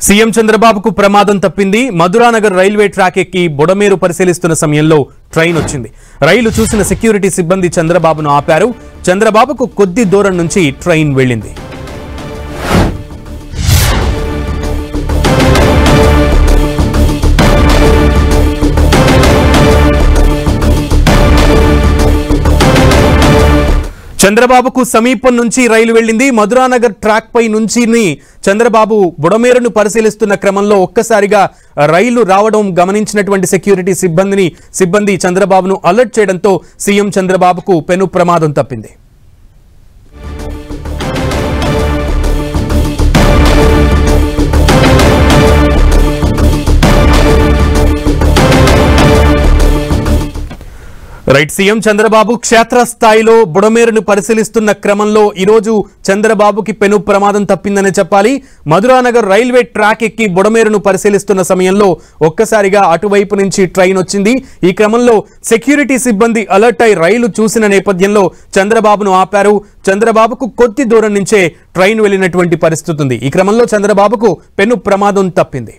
CM చంద్రబాబుకు ప్రమాదం తప్పింది. మధురానగర్ రైల్వే ట్రాక్ ఎక్కి బుడమేరు పరిశీలిస్తున్న సమయంలో ట్రైన్ వచ్చింది. రైలు చూసిన సెక్యూరిటీ సిబ్బంది చంద్రబాబును ఆపారు. చంద్రబాబుకు కొద్ది దూరం నుంచి ట్రైన్ వెళ్ళింది. చంద్రబాబుకు సమీపం నుంచి రైలు వెళ్ళింది. మధురానగర్ ట్రాక్ పై నుంచి చంద్రబాబు బుడమేరును పరిశీలిస్తున్న క్రమంలో ఒక్కసారిగా రైలు రావడం గమనించినటువంటి సెక్యూరిటీ సిబ్బంది చంద్రబాబును అలర్ట్ చేయడంతో సీఎం చంద్రబాబుకు పెను ప్రమాదం తప్పింది. రైట్, సీఎం చంద్రబాబు క్షేత్రస్థాయిలో బుడమేరును పరిశీలిస్తున్న క్రమంలో ఈరోజు చంద్రబాబుకి పెను ప్రమాదం తప్పిందని చెప్పాలి. మధురానగర్ రైల్వే ట్రాక్ ఎక్కి బుడమేరును పరిశీలిస్తున్న సమయంలో ఒక్కసారిగా అటువైపు నుంచి ట్రైన్ వచ్చింది. ఈ క్రమంలో సెక్యూరిటీ సిబ్బంది అలర్ట్ అయి రైలు చూసిన నేపథ్యంలో చంద్రబాబును ఆపారు. చంద్రబాబుకు కొద్ది దూరం నుంచే ట్రైన్ వెళ్ళినటువంటి పరిస్థితి ఉంది. ఈ క్రమంలో చంద్రబాబుకు పెను ప్రమాదం తప్పింది.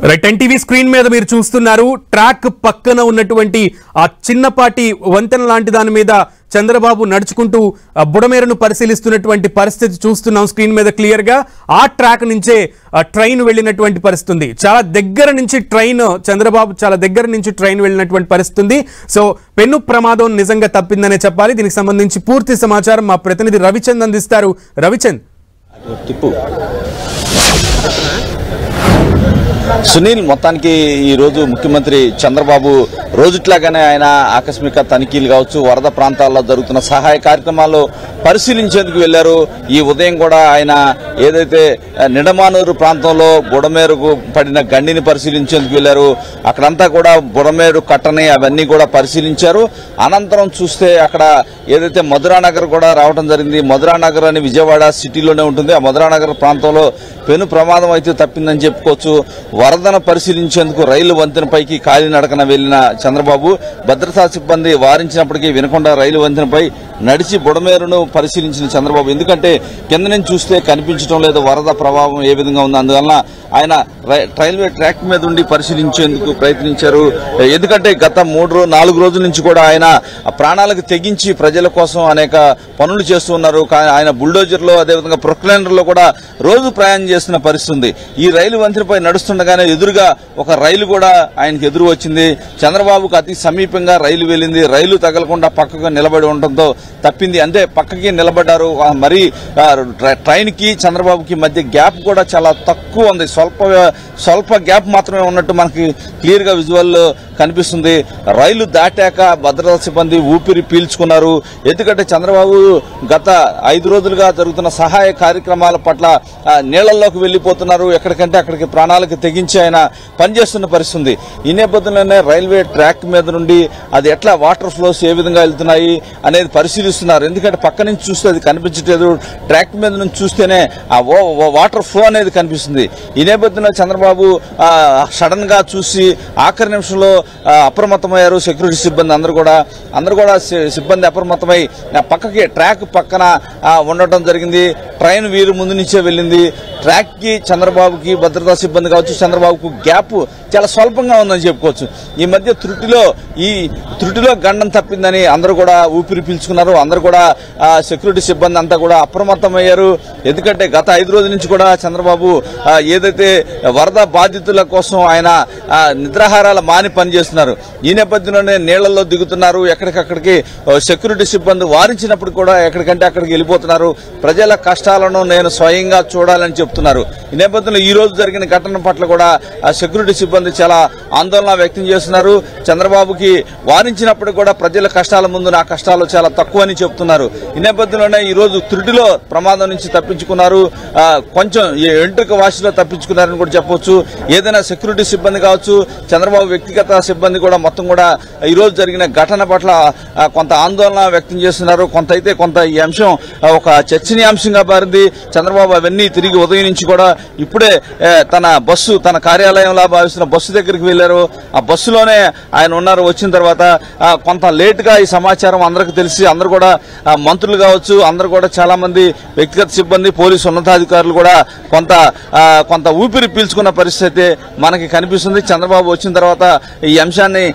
రైట్, ఎన్టీవీ స్క్రీన్ మీద మీరు చూస్తున్నారు. ట్రాక్ పక్కన ఉన్నటువంటి ఆ చిన్నపాటి వంతెన లాంటి దాని మీద చంద్రబాబు నడుచుకుంటూ బుడమేరును పరిశీలిస్తున్నటువంటి పరిస్థితి చూస్తున్నాం స్క్రీన్ మీద క్లియర్ గా. ఆ ట్రాక్ నుంచే ట్రైన్ వెళ్ళినటువంటి పరిస్థితి ఉంది. చాలా దగ్గర నుంచి ట్రైన్ వెళ్ళినటువంటి పరిస్థితి ఉంది. సో పెను ప్రమాదం నిజంగా తప్పిందనే చెప్పాలి. దీనికి సంబంధించి పూర్తి సమాచారం మా ప్రతినిధి రవిచంద్ అందిస్తారు. రవిచంద్. సునీల్, మొత్తానికి ఈరోజు ముఖ్యమంత్రి చంద్రబాబు రోజుట్లాగానే ఆయన ఆకస్మిక తనిఖీలు కావచ్చు, వరద ప్రాంతాల్లో జరుగుతున్న సహాయ కార్యక్రమాల్లో పరిశీలించేందుకు వెళ్లారు. ఈ ఉదయం కూడా ఆయన ఏదైతే నిడమానూరు ప్రాంతంలో బుడమేరుకు పడిన గండిని పరిశీలించేందుకు వెళ్లారు. అక్కడంతా కూడా బుడమేరు కట్టని అవన్నీ కూడా పరిశీలించారు. అనంతరం చూస్తే అక్కడ ఏదైతే మధురానగర్ కూడా రావడం జరిగింది. మధురానగర్ అని విజయవాడ సిటీలోనే ఉంటుంది. ఆ మధురానగర్ ప్రాంతంలో పెను ప్రమాదం అయితే తప్పిందని చెప్పుకోవచ్చు. వరదను పరిశీలించేందుకు రైలు వంతెనపైకి కాలినడకన వెళ్లిన చంద్రబాబు భద్రతా సిబ్బంది వారించినప్పటికీ వినకుండా రైలు వంతెనపై నడిచి బుడమేరును పరిశీలించిన చంద్రబాబు, ఎందుకంటే కింద నుంచి చూస్తే కనిపించడం లేదు వరద ప్రభావం ఏ విధంగా ఉంది. అందువల్ల ఆయన రైల్వే ట్రాక్ మీద ఉండి పరిశీలించేందుకు ప్రయత్నించారు. ఎందుకంటే గత 3-4 రోజుల నుంచి కూడా ఆయన ప్రాణాలకు తెగించి ప్రజల కోసం అనేక పనులు చేస్తూ ఉన్నారు. ఆయన బుల్డోజర్లో అదేవిధంగా ప్రొక్లైనర్లో కూడా రోజు ప్రయాణం చేస్తున్న పరిస్థితి ఉంది. ఈ రైలు వంతెనపై నడుస్తుండగానే ఎదురుగా ఒక రైలు కూడా ఆయనకు ఎదురు వచ్చింది. చంద్రబాబుకు అతి సమీపంగా రైలు వెళ్ళింది. రైలు తగలకుండా పక్కగా నిలబడి ఉండటంతో తప్పింది. అంటే పక్కకి నిలబడ్డారు. మరి ట్రైన్ కి చంద్రబాబుకి మధ్య గ్యాప్ కూడా చాలా తక్కువ ఉంది. స్వల్ప గ్యాప్ మాత్రమే ఉన్నట్టు మనకి క్లియర్ గా విజువల్ కనిపిస్తుంది. రైలు దాటాక భద్రతా సిబ్బంది ఊపిరి పీల్చుకున్నారు. ఎందుకంటే చంద్రబాబు గత 5 రోజులుగా జరుగుతున్న సహాయ కార్యక్రమాల పట్ల నీళ్లలోకి వెళ్లిపోతున్నారు. ఎక్కడికంటే అక్కడికి ప్రాణాలకు తెగించి ఆయన పనిచేస్తున్న పరిస్థితి. ఈ నేపథ్యంలోనే రైల్వే ట్రాక్ మీద నుండి అది ఎట్లా వాటర్ ఫ్లోస్ ఏ విధంగా వెళ్తున్నాయి అనేది పరిశీలిస్తున్నారు. ఎందుకంటే పక్క నుంచి చూస్తే అది కనిపించట్లేదు. ట్రాక్ మీద నుంచి చూస్తేనే ఆ వాటర్ ఫ్లో అనేది కనిపిస్తుంది. ఈ నేపథ్యంలో చంద్రబాబు సడన్ గా చూసి ఆఖరి నిమిషంలో అప్రమత్తమయ్యారు. సెక్యూరిటీ సిబ్బంది అందరూ కూడా సిబ్బంది అప్రమత్తమై పక్కకి ట్రాక్ పక్కన ఉండటం జరిగింది. ట్రైన్ వీరు ముందు నుంచే వెళ్ళింది. ట్రాక్ కి చంద్రబాబుకి భద్రతా సిబ్బంది కావచ్చు, చంద్రబాబుకు గ్యాప్ చాలా స్వల్పంగా ఉందని చెప్పుకోవచ్చు. ఈ మధ్య త్రుటిలో గండం తప్పిందని అందరూ కూడా ఊపిరి పీల్చుకున్నారు. అందరూ కూడా సెక్యూరిటీ సిబ్బంది అంతా కూడా అప్రమత్తమయ్యారు. ఎందుకంటే గత 5 రోజుల నుంచి కూడా చంద్రబాబు ఏదైతే వరద బాధితుల కోసం ఆయన నిద్రాహారాలు మాని పనిచేస్తున్నారు. ఈ నేపథ్యంలోనే నీళ్లలో దిగుతున్నారు. ఎక్కడికక్కడికి సెక్యూరిటీ సిబ్బంది వారించినప్పుడు కూడా ఎక్కడికంటే అక్కడికి వెళ్ళిపోతున్నారు. ప్రజల కష్టాలను నేను స్వయంగా చూడాలని చెప్తున్నారు. ఈ నేపథ్యంలో ఈ రోజు జరిగిన ఘటన పట్ల కూడా సెక్యూరిటీ సిబ్బంది చాలా ఆందోళన వ్యక్తం చేస్తున్నారు. చంద్రబాబుకి వారించినప్పుడు కూడా ప్రజల కష్టాల ముందు నా కష్టాలు చాలా తక్కువ అని చెప్తున్నారు. ఈ నేపథ్యంలోనే ఈ రోజు త్రుటిలో ప్రమాదం నుంచి తప్పించుకున్నారు. కొంచెం ఎంట్రుక వాసిలో తప్పించుకున్నారని కూడా చెప్పవచ్చు. ఏదైనా సెక్యూరిటీ సిబ్బంది కావచ్చు, చంద్రబాబు వ్యక్తిగత సిబ్బంది కూడా మొత్తం కూడా ఈ రోజు జరిగిన ఘటన పట్ల కొంత ఆందోళన వ్యక్తం చేస్తున్నారు. కొంత ఈ అంశం ఒక చర్చనీయాంశంగా మారింది. చంద్రబాబు అవన్నీ తిరిగి ఉదయం ఉదయం నుంచి కూడా ఇప్పుడే తన కార్యాలయంలా భావిస్తున్న బస్సు దగ్గరికి వెళ్లారు. ఆ బస్సులోనే ఆయన ఉన్నారు. వచ్చిన తర్వాత కొంత లేట్ గా ఈ సమాచారం అందరికి తెలిసి అందరూ కూడా మంత్రులు కావచ్చు, అందరూ కూడా చాలా మంది వ్యక్తిగత సిబ్బంది, పోలీసు ఉన్నతాధికారులు కూడా కొంత ఊపిరి పీల్చుకున్న పరిస్థితి మనకి కనిపిస్తుంది. చంద్రబాబు వచ్చిన తర్వాత ఈ అంశాన్ని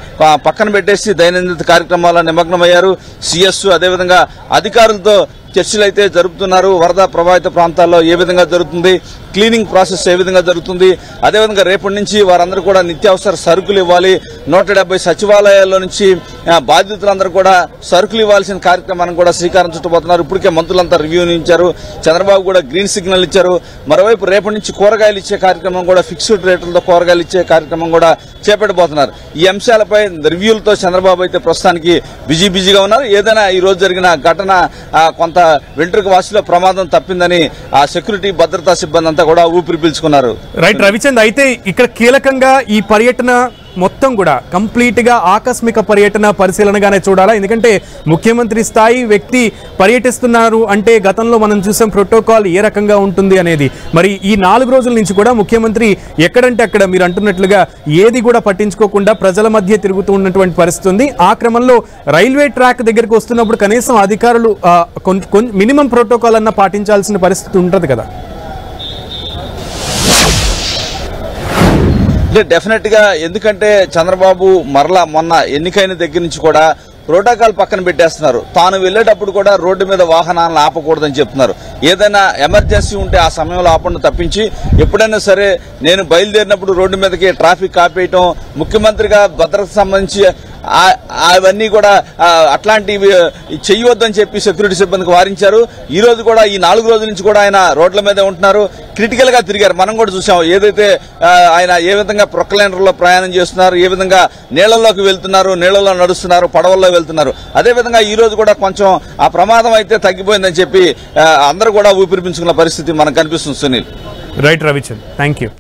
పక్కన పెట్టేసి దైనందిన కార్యక్రమాల్లో నిమగ్నమయ్యారు. సిఎస్ అదేవిధంగా అధికారులతో చర్చలు అయితే జరుపుతున్నారు. వరద ప్రభావిత ప్రాంతాల్లో ఏ విధంగా జరుగుతుంది, క్లీనింగ్ ప్రాసెస్ ఏ విధంగా జరుగుతుంది, అదేవిధంగా రేపటి నుంచి వారందరూ కూడా నిత్యావసర సరుకులు ఇవ్వాలి. 170 సచివాలయాల్లో నుంచి బాధితులందరూ కూడా సరుకులు ఇవ్వాల్సిన కార్యక్రమాన్ని కూడా శ్రీకారం చుట్టబోతున్నారు. ఇప్పటికే మంత్రులంతా రివ్యూ ఇచ్చారు. చంద్రబాబు కూడా గ్రీన్ సిగ్నల్ ఇచ్చారు. మరోవైపు రేపటి నుంచి కూరగాయలు ఇచ్చే కార్యక్రమం కూడా, ఫిక్స్డ్ రేట్లతో కూరగాయలు ఇచ్చే కార్యక్రమం కూడా చేపట్టబోతున్నారు. ఈ అంశాలపై రివ్యూలతో చంద్రబాబు అయితే ప్రస్తుతానికి బిజీగా ఉన్నారు. ఏదైనా ఈ రోజు జరిగిన ఘటన కొంత వెంట్రుక వాసిలో ప్రమాదం తప్పిందని ఆ సెక్యూరిటీ భద్రతా సిబ్బంది అంతా కూడా ఊపిరి పీల్చుకున్నారు. రైట్ రవిచంద్, అయితే ఇక్కడ కీలకంగా ఈ పర్యటన మొత్తం కూడా కంప్లీట్ గా ఆకస్మిక పర్యటన పరిశీలనగానే చూడాలా? ఎందుకంటే ముఖ్యమంత్రి స్థాయి వ్యక్తి పర్యటిస్తున్నారు అంటే గతంలో మనం చూసాం ప్రోటోకాల్ ఏ రకంగా ఉంటుంది అనేది. మరి ఈ 4 రోజుల నుంచి కూడా ముఖ్యమంత్రి ఎక్కడంటే అక్కడ మీరు అంటున్నట్లుగా ఏది కూడా పట్టించుకోకుండా ప్రజల మధ్య తిరుగుతూ ఉన్నటువంటి పరిస్థితి ఉంది. ఆ క్రమంలో రైల్వే ట్రాక్ దగ్గరికి వస్తున్నప్పుడు కనీసం అధికారులు మినిమం ప్రోటోకాల్ అన్న పాటించాల్సిన పరిస్థితి ఉంటుంది కదా? డెఫినెట్ గా, ఎందుకంటే చంద్రబాబు మరలా మొన్న ఎన్నికైన దగ్గర నుంచి కూడా ప్రోటోకాల్ పక్కన పెట్టేస్తున్నారు. తాను వెళ్లేటప్పుడు కూడా రోడ్డు మీద వాహనాలను ఆపకూడదని చెప్తున్నారు. ఏదైనా ఎమర్జెన్సీ ఉంటే ఆ సమయంలో ఆపడం తప్పించి ఎప్పుడైనా సరే నేను బయలుదేరినప్పుడు రోడ్డు మీదకి ట్రాఫిక్ ఆపేయటం, ముఖ్యమంత్రిగా భద్రతకు సంబంధించి అవన్నీ కూడా అట్లాంటివి చెయ్యొద్దని చెప్పి సెక్యూరిటీ సిబ్బందికి వారించారు. ఈ రోజు కూడా ఈ 4 రోజుల నుంచి కూడా ఆయన రోడ్ల మీదే ఉంటున్నారు. క్రిటికల్ గా తిరిగారు. మనం కూడా చూసాం ఏదైతే ఆయన ఏ విధంగా ప్రొక్లైనర్లో ప్రయాణం చేస్తున్నారు, ఏ విధంగా నీళ్లలోకి వెళ్తున్నారు, నీళ్లలో నడుస్తున్నారు, పడవల్లో వెళ్తున్నారు. అదేవిధంగా ఈ రోజు కూడా కొంచెం ఆ ప్రమాదం అయితే తగ్గిపోయిందని చెప్పి అందరూ కూడా ఊపిరి పీల్చుకున్న పరిస్థితి మనకు కనిపిస్తుంది. Sunil. Right Ravichand, thank you.